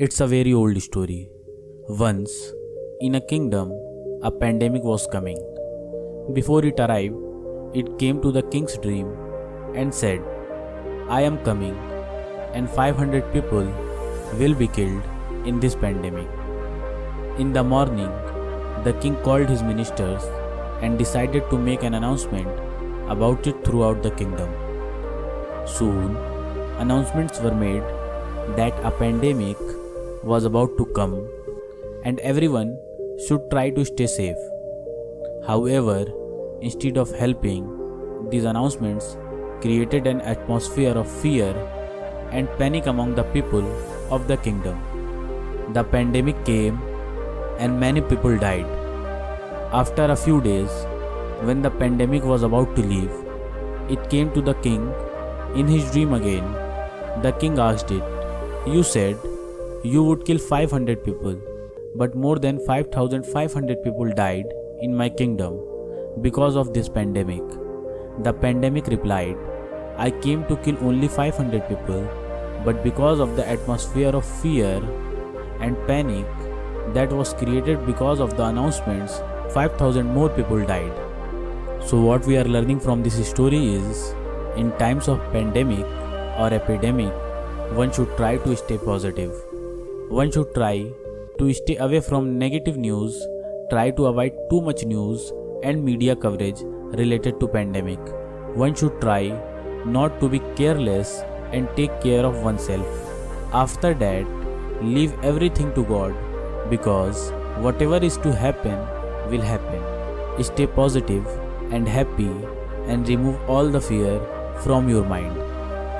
It's a very old story. Once, in a kingdom, a pandemic was coming. Before it arrived, it came to the king's dream and said, I am coming, and 500 people will be killed in this pandemic. In the morning, the king called his ministers and decided to make an announcement about it throughout the kingdom. Soon, announcements were made that a pandemic was about to come and everyone should try to stay safe. However, instead of helping, these announcements created an atmosphere of fear and panic among the people of the kingdom. The pandemic came and many people died. After a few days, when the pandemic was about to leave, it came to the king in his dream again. The king asked it, You said you would kill 500 people, but more than 5,500 people died in my kingdom because of this pandemic. The pandemic replied, I came to kill only 500 people, but because of the atmosphere of fear and panic that was created because of the announcements, 5,000 more people died. So what we are learning from this story is, in times of pandemic or epidemic, one should try to stay positive. One should try to stay away from negative news, try to avoid too much news and media coverage related to pandemic. One should try not to be careless and take care of oneself. After that, leave everything to God, because whatever is to happen will happen. Stay positive and happy and remove all the fear from your mind.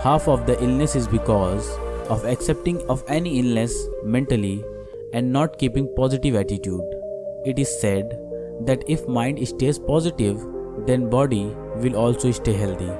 Half of the illness is because of accepting of any illness mentally and not keeping positive attitude. It is said that if mind stays positive, then body will also stay healthy.